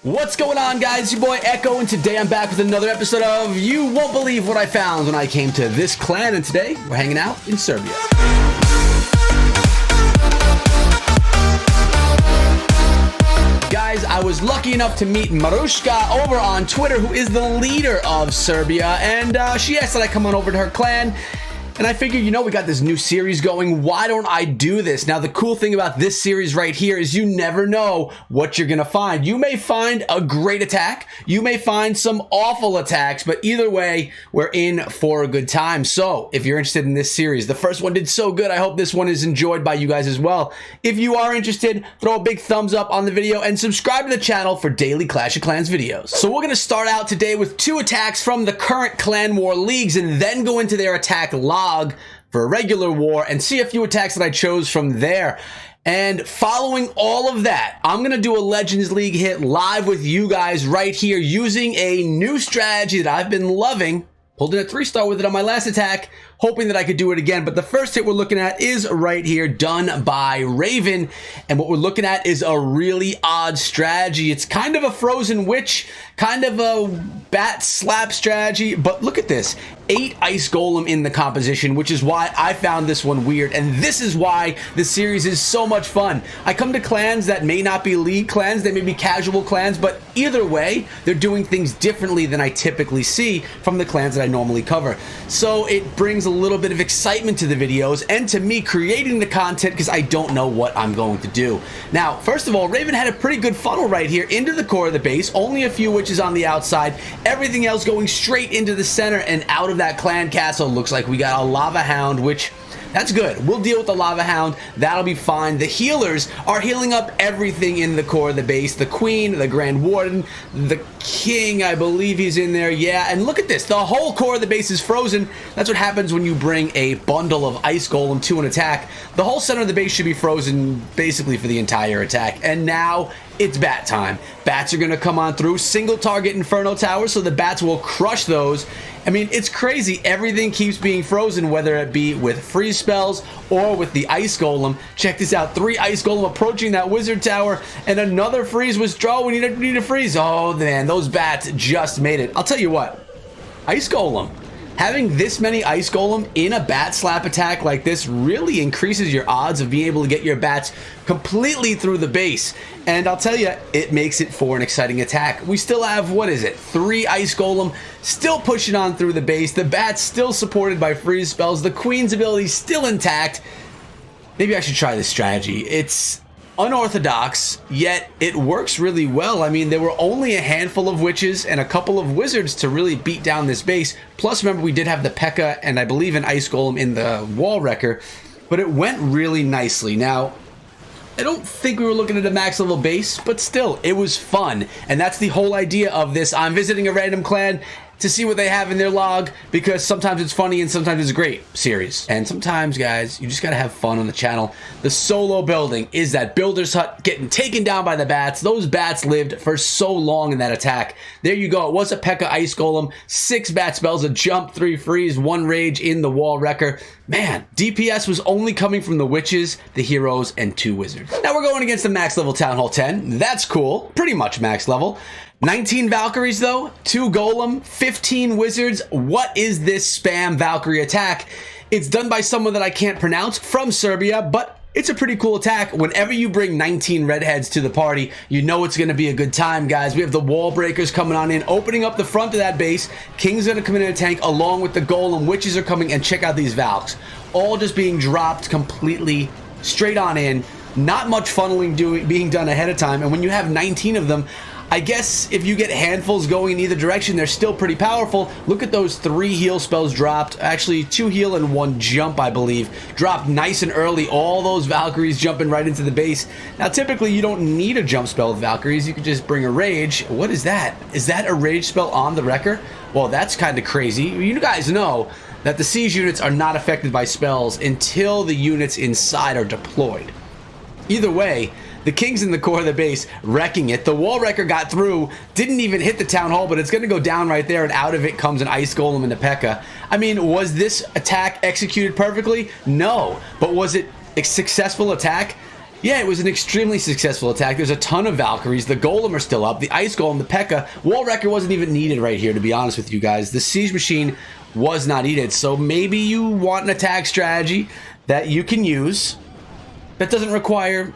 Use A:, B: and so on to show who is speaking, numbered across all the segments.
A: What's going on, guys? It's your boy Echo, and today I'm back with another episode of You Won't Believe What I Found when I came to this clan, and today we're hanging out in Serbia. Guys, I was lucky enough to meet Marushka over on Twitter, who is the leader of Serbia, and she asked that I come on over to her clan. And I figured, you know, we got this new series going. Why don't I do this? Now, the cool thing about this series right here is you never know what you're going to find. You may find a great attack. You may find some awful attacks. But either way, we're in for a good time. So if you're interested in this series, the first one did so good. I hope this one is enjoyed by you guys as well. If you are interested, throw a big thumbs up on the video and subscribe to the channel for daily Clash of Clans videos. So we're going to start out today with 2 attacks from the current Clan War leagues and then go into their attack log for a regular war and see a few attacks that I chose from there. And following all of that, I'm going to do a Legends League hit live with you guys right here using a new strategy that I've been loving. Pulled in a 3-star with it on my last attack, hoping that I could do it again. But the first hit we're looking at is right here, done by Raven. And what we're looking at is a really odd strategy. It's kind of a Frozen Witch, kind of a bat slap strategy. But look at this, 8 Ice Golem in the composition, which is why I found this one weird. And this is why the series is so much fun. I come to clans that may not be league clans, they may be casual clans, but either way, they're doing things differently than I typically see from the clans that I normally cover. So it brings a little bit of excitement to the videos and to me creating the content because I don't know what I'm going to do. Now, first of all, Raven had a pretty good funnel right here into the core of the base, only a few witches on the outside, everything else going straight into the center and out of that clan castle. Looks like we got a lava hound, which that's good. We'll deal with the lava hound. That'll be fine. The healers are healing up everything in the core of the base. The queen, the grand warden, the king, I believe he's in there. Yeah, and look at this. The whole core of the base is frozen. That's what happens when you bring a bundle of ice golem to an attack. The whole center of the base should be frozen basically for the entire attack. And now it's bat time. Bats are going to come on through. Single target Inferno Tower, so the bats will crush those. I mean, it's crazy. Everything keeps being frozen, whether it be with freeze spells or with the Ice Golem. Check this out. 3 Ice Golem approaching that Wizard Tower, and another freeze withdrawal. We need a freeze. Oh, man, those bats just made it. I'll tell you what. Ice Golem. Having this many Ice Golem in a bat slap attack like this really increases your odds of being able to get your bats completely through the base. And I'll tell you, it makes it for an exciting attack. We still have, what is it, 3 Ice Golem still pushing on through the base. The bats still supported by freeze spells. The queen's ability still intact. Maybe I should try this strategy. It's unorthodox, yet it works really well. I mean, there were only a handful of witches and a couple of wizards to really beat down this base. Plus, remember, we did have the P.E.K.K.A. and I believe an Ice Golem in the wall wrecker, but it went really nicely. Now, I don't think we were looking at a max level base, but still, it was fun. And that's the whole idea of this. I'm visiting a random clan to see what they have in their log, because sometimes it's funny and sometimes it's a great series. And sometimes, guys, you just gotta have fun on the channel. The solo building is that builder's hut getting taken down by the bats. Those bats lived for so long in that attack. There you go. It was a P.E.K.K.A. Ice Golem, 6 bat spells, a jump, 3 freeze, 1 rage in the wall wrecker. Man, DPS was only coming from the witches, the heroes, and 2 wizards. Now we're going against the max level Town Hall 10. That's cool. Pretty much max level. 19 Valkyries though, 2 Golem, 15 Wizards. What is this spam Valkyrie attack? It's done by someone that I can't pronounce from Serbia, but it's a pretty cool attack. Whenever you bring 19 redheads to the party, you know it's going to be a good time, guys. We have the wall breakers coming on in, opening up the front of that base. King's going to come in a tank along with the Golem. Witches are coming, and check out these Valks. All just being dropped completely straight on in. Not much funneling being done ahead of time, and when you have 19 of them, I guess if you get handfuls going in either direction, they're still pretty powerful. Look at those 3 heal spells dropped. Actually, 2 heal and 1 jump, I believe. Dropped nice and early. All those Valkyries jumping right into the base. Now, typically, you don't need a jump spell with Valkyries. You could just bring a rage. What is that? Is that a rage spell on the wrecker? Well, that's kind of crazy. You guys know that the siege units are not affected by spells until the units inside are deployed. Either way, the King's in the core of the base, wrecking it. The wall wrecker got through, didn't even hit the town hall, but it's going to go down right there, and out of it comes an Ice Golem and a P.E.K.K.A. I mean, was this attack executed perfectly? No. But was it a successful attack? Yeah, it was an extremely successful attack. There's a ton of Valkyries. The Golem are still up. The Ice Golem, the P.E.K.K.A. Wall Wrecker wasn't even needed right here, to be honest with you guys. The Siege Machine was not needed. So maybe you want an attack strategy that you can use that doesn't require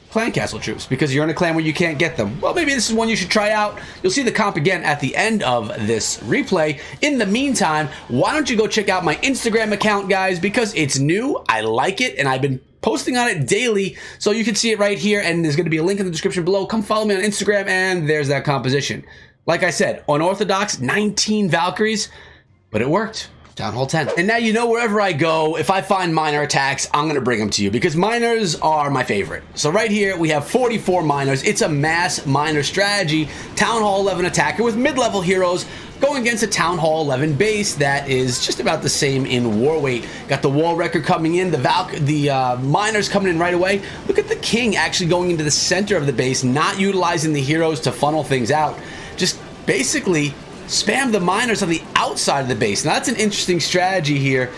A: clan castle troops because you're in a clan where you can't get them. Well, maybe this is one you should try out. You'll see the comp again at the end of this replay. In the meantime, why don't you go check out my Instagram account, guys, because it's new. I like it, and I've been posting on it daily, so you can see it right here, and there's going to be a link in the description below. Come follow me on Instagram, and there's that composition. Like I said, unorthodox, 19 Valkyries, but it worked. Town Hall 10. And now you know wherever I go, if I find miner attacks, I'm going to bring them to you because miners are my favorite. So right here, we have 44 miners. It's a mass miner strategy. Town Hall 11 attacker with mid-level heroes going against a Town Hall 11 base that is just about the same in war weight. Got the Wall Wrecker coming in, the miners coming in right away. Look at the King actually going into the center of the base, not utilizing the heroes to funnel things out. Just basically spam the miners on the outside of the base. Now that's an interesting strategy here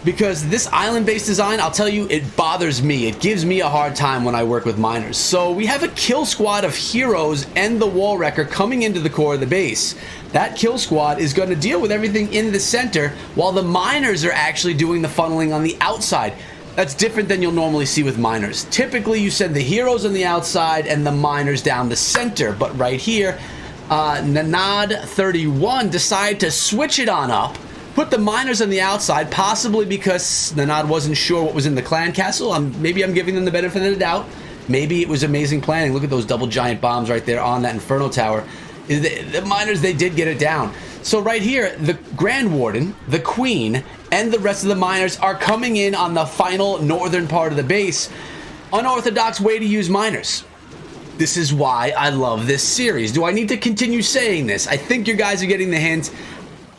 A: because this island-based design, I'll tell you, it bothers me. It gives me a hard time when I work with miners. So we have a kill squad of heroes and the Wall Wrecker coming into the core of the base. That kill squad is going to deal with everything in the center while the miners are actually doing the funneling on the outside. That's different than you'll normally see with miners. Typically, you send the heroes on the outside and the miners down the center. But right here, Nanad31 decided to switch it on up, put the miners on the outside, possibly because Nanad wasn't sure what was in the clan castle. Maybe I'm giving them the benefit of the doubt. Maybe it was amazing planning. Look at those double giant bombs right there on that Inferno Tower. The miners, they did get it down. So right here, the Grand Warden, the Queen, and the rest of the miners are coming in on the final northern part of the base. Unorthodox way to use miners. This is why I love this series. Do I need to continue saying this? I think you guys are getting the hint.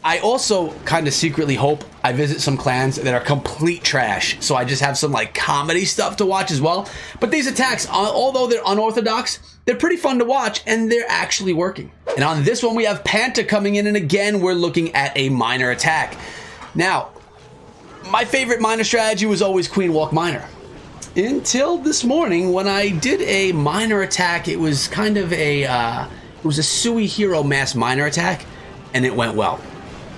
A: I also kind of secretly hope I visit some clans that are complete trash, so I just have some like comedy stuff to watch as well. But these attacks, although they're unorthodox, they're pretty fun to watch, and they're actually working. And on this one, we have Panta coming in, and again, we're looking at a miner attack. Now, my favorite miner strategy was always Queen Walk Miner. Until this morning when I did a miner attack. It was kind of a it was a Sui hero mass miner attack, and it went well.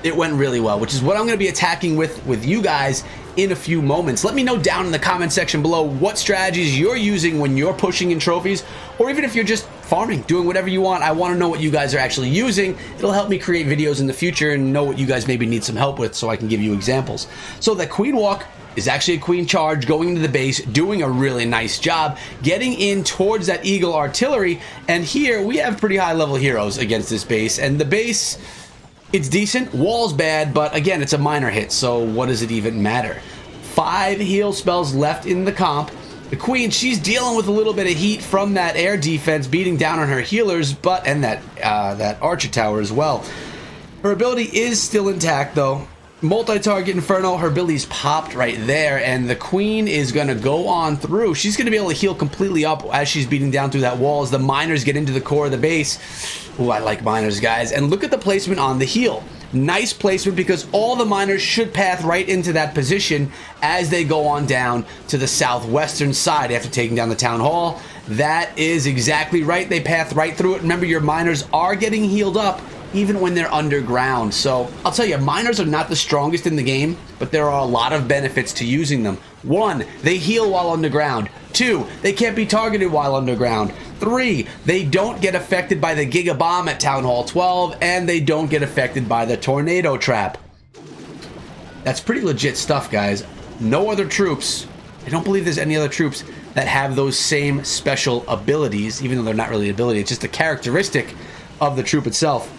A: It went really well, which is what I'm going to be attacking with you guys in a few moments. Let me know down in the comment section below what strategies you're using when you're pushing in trophies, or even if you're just farming, doing whatever you want. I want to know what you guys are actually using. It'll help me create videos in the future and know what you guys maybe need some help with so I can give you examples. So the Queen Walk is actually a queen charge going into the base, doing a really nice job, getting in towards that Eagle artillery, and here we have pretty high level heroes against this base, and the base, it's decent, wall's bad, but again, it's a minor hit, so what does it even matter? 5 heal spells left in the comp. The Queen, she's dealing with a little bit of heat from that air defense, beating down on her healers, and that archer tower as well. Her ability is still intact though. Multi-target Inferno, her ability's popped right there, and the Queen is going to go on through. She's going to be able to heal completely up as she's beating down through that wall as the miners get into the core of the base. Ooh, I like miners, guys. And look at the placement on the heal. Nice placement because all the miners should path right into that position as they go on down to the southwestern side after taking down the Town Hall. That is exactly right. They path right through it. Remember, your miners are getting healed up even when they're underground. So I'll tell you, miners are not the strongest in the game, but there are a lot of benefits to using them. 1, they heal while underground. 2, they can't be targeted while underground. 3, they don't get affected by the Giga Bomb at Town Hall 12, and they don't get affected by the Tornado Trap. That's pretty legit stuff, guys. No other troops, I don't believe there's any other troops that have those same special abilities, even though they're not really an ability, it's just a characteristic of the troop itself.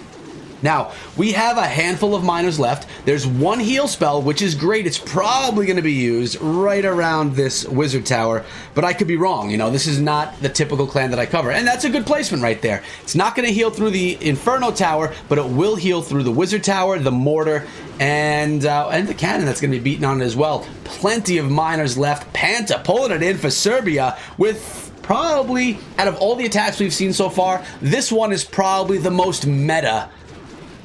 A: Now, we have a handful of miners left. There's 1 heal spell, which is great. It's probably going to be used right around this wizard tower, but I could be wrong. You know, this is not the typical clan that I cover, and that's a good placement right there. It's not going to heal through the Inferno Tower, but it will heal through the wizard tower, the mortar, and the cannon that's going to be beaten on it as well. Plenty of miners left. Panta pulling it in for Serbia with probably, out of all the attacks we've seen so far, this one is probably the most meta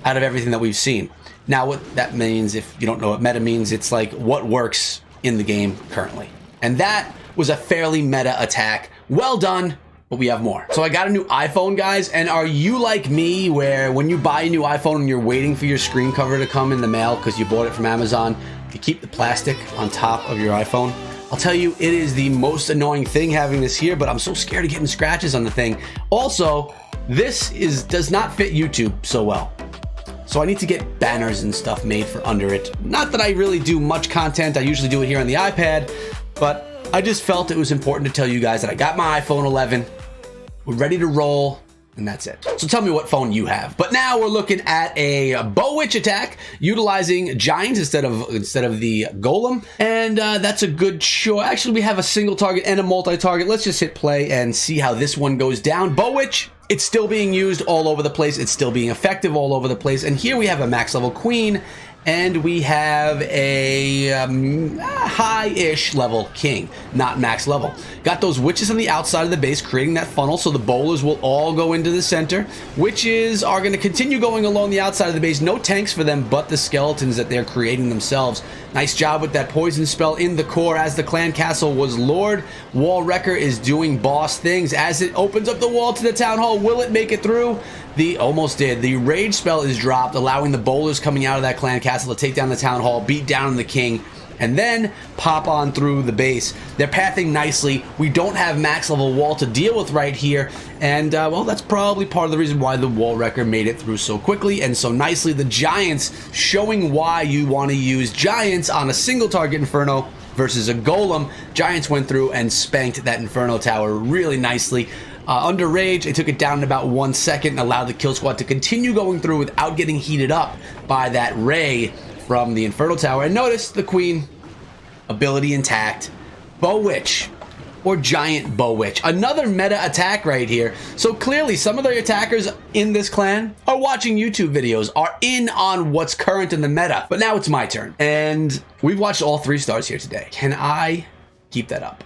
A: out of everything that we've seen. Now, what that means, if you don't know what meta means, it's like what works in the game currently. And that was a fairly meta attack. Well done, but we have more. So I got a new iPhone, guys, and are you like me where when you buy a new iPhone and you're waiting for your screen cover to come in the mail because you bought it from Amazon, you keep the plastic on top of your iPhone? I'll tell you, it is the most annoying thing having this here, but I'm so scared of getting scratches on the thing. Also, this does not fit YouTube so well. So I need to get banners and stuff made for under it. Not that I really do much content. I usually do it here on the iPad, but I just felt it was important to tell you guys that I got my iPhone 11. We're ready to roll. And that's it. So tell me what phone you have. But now we're looking at a Bow Witch attack utilizing Giants instead of the Golem. And that's a good choice. Actually, we have a single target and a multi-target. Let's just hit play and see how this one goes down. Bow Witch, it's still being used all over the place. It's still being effective all over the place. And here we have a max level Queen. And we have a high-ish level king, not max level. Got those witches on the outside of the base, creating that funnel, so the bowlers will all go into the center. Witches are going to continue going along the outside of the base. No tanks for them, but the skeletons that they're creating themselves. Nice job with that poison spell in the core as the clan castle was lured. Wall Wrecker is doing boss things as it opens up the wall to the town hall. Will it make it through? Almost did. The rage spell is dropped, allowing the bowlers coming out of that clan castle to take down the town hall, beat down the king, and then pop on through the base. They're pathing nicely. We don't have max level wall to deal with right here, and well, that's probably part of the reason why the Wall Wrecker made it through so quickly and so nicely. The Giants showing why you want to use Giants on a single target Inferno versus a Golem. Giants went through and spanked that Inferno tower really nicely. Under rage, it took it down in about 1 second and allowed the kill squad to continue going through without getting heated up by that ray from the Inferno tower. And notice the Queen, ability intact. Bow Witch, or Giant Bow Witch. Another meta attack right here. So clearly, some of the attackers in this clan are watching YouTube videos, are in on what's current in the meta. But now it's my turn. And we've watched all 3 stars here today. Can I keep that up?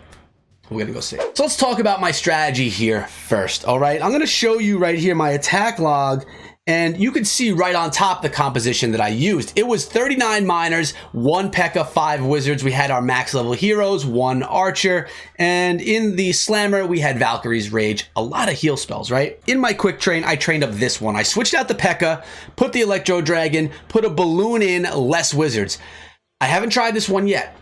A: We're gonna go see. So let's talk about my strategy here first, all right? I'm gonna show you right here my attack log, and you can see right on top the composition that I used. It was 39 miners, 1 P.E.K.K.A., 5 wizards. We had our max level heroes, 1 archer, and in the slammer, we had Valkyrie's Rage. A lot of heal spells, right? In my quick train, I trained up this one. I switched out the P.E.K.K.A., put the Electro Dragon, put a balloon in, less wizards. I haven't tried this one yet.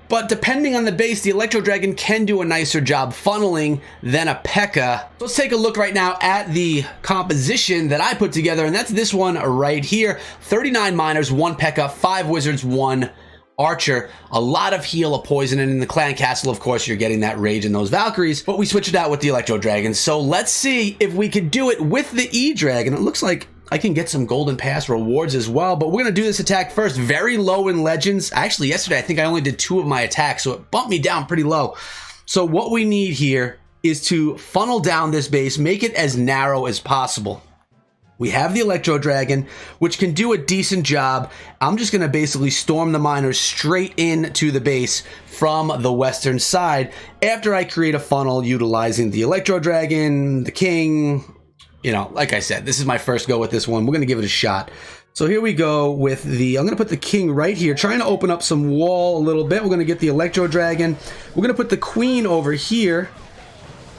A: But depending on the base, the Electro Dragon can do a nicer job funneling than a P.E.K.K.A. Let's take a look right now at the composition that I put together, and that's this one right here. 39 miners, 1 P.E.K.K.A., 5 wizards, 1 archer. A lot of heal, a poison, and in the clan castle, of course, you're getting that rage and those Valkyries, but we switched it out with the Electro Dragon. So let's see if we could do it with the E-Dragon. It looks like I can get some golden pass rewards as well, but we're going to do this attack first. Very low in legends. Actually, yesterday, I think I only did 2 of my attacks, so it bumped me down pretty low. So what we need here is to funnel down this base, make it as narrow as possible. We have the Electro Dragon, which can do a decent job. I'm just going to basically storm the miners straight into the base from the western side after I create a funnel utilizing the Electro Dragon, the King. You know, like I said, this is my first go with this one. We're going to give it a shot. So here we go with I'm going to put the King right here, trying to open up some wall a little bit. We're going to get the Electro Dragon. We're going to put the Queen over here.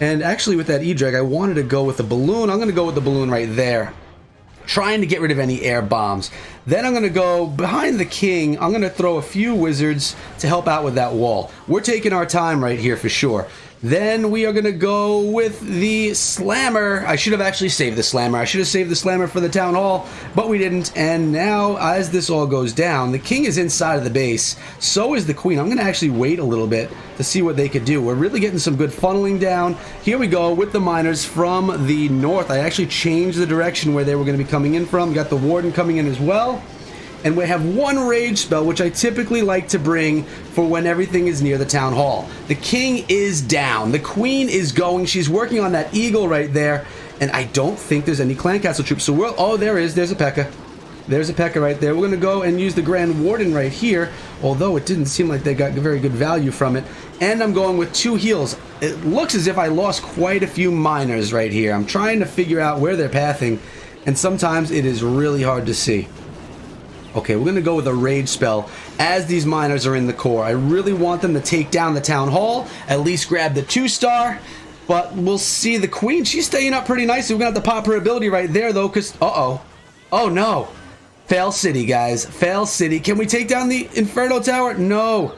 A: And actually with that E-Drag, I wanted to go with the balloon. I'm going to go with the balloon right there, trying to get rid of any air bombs. Then I'm going to go behind the King. I'm going to throw a few wizards to help out with that wall. We're taking our time right here for sure. Then we are going to go with the Slammer. I should have actually saved the Slammer. I should have saved the Slammer for the Town Hall, but we didn't. And now, as this all goes down, the King is inside of the base. So is the Queen. I'm going to actually wait a little bit to see what they could do. We're really getting some good funneling down. Here we go with the miners from the north. I actually changed the direction where they were going to be coming in from. Got the Warden coming in as well. And we have 1 rage spell, which I typically like to bring for when everything is near the town hall. The King is down. The Queen is going. She's working on that eagle right there. And I don't think there's any clan castle troops. So oh, there is. There's a P.E.K.K.A. There's a P.E.K.K.A. right there. We're going to go and use the Grand Warden right here, although it didn't seem like they got very good value from it. And I'm going with 2 heals. It looks as if I lost quite a few miners right here. I'm trying to figure out where they're pathing, and sometimes it is really hard to see. Okay, we're gonna go with a rage spell as these miners are in the core. I really want them to take down the town hall, at least grab the 2-star, but we'll see. The queen, she's staying up pretty nicely. We're gonna have to pop her ability right there though, because, uh-oh. Oh no. Fail city, guys. Fail city. Can we take down the Inferno Tower? No.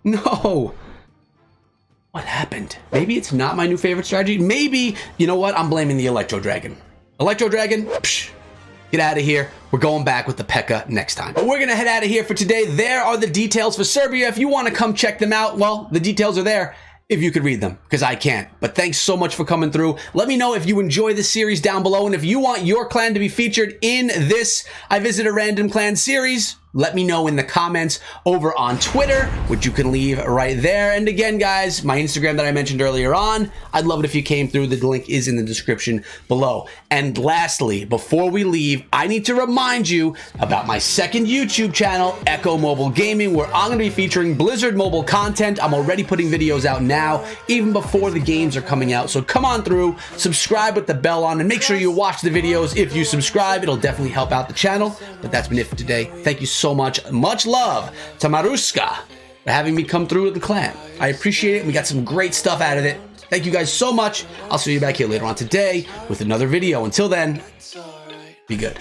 A: No. What happened? Maybe it's not my new favorite strategy. Maybe, you know what? I'm blaming the Electro Dragon. Electro Dragon, psh, get out of here. We're going back with the P.E.K.K.A. next time. But we're going to head out of here for today. There are the details for Serbia. If you want to come check them out, well, the details are there. If you could read them, because I can't. But thanks so much for coming through. Let me know if you enjoy this series down below, and if you want your clan to be featured in this I Visit a Random Clan series, let me know in the comments over on Twitter, which you can leave right there. And again, guys, my Instagram that I mentioned earlier on, I'd love it if you came through. The link is in the description below. And lastly, before we leave, I need to remind you about my second YouTube channel, Echo Mobile Gaming, where I'm going to be featuring Blizzard mobile content. I'm already putting videos out now, even before the games are coming out. So come on through, subscribe with the bell on, and make sure you watch the videos. If you subscribe, it'll definitely help out the channel. But that's been it for today. Thank you so much. Much love to Maruska for having me come through with the clan. I appreciate it. We got some great stuff out of it. Thank you guys so much. I'll see you back here later on today with another video. Until then, be good.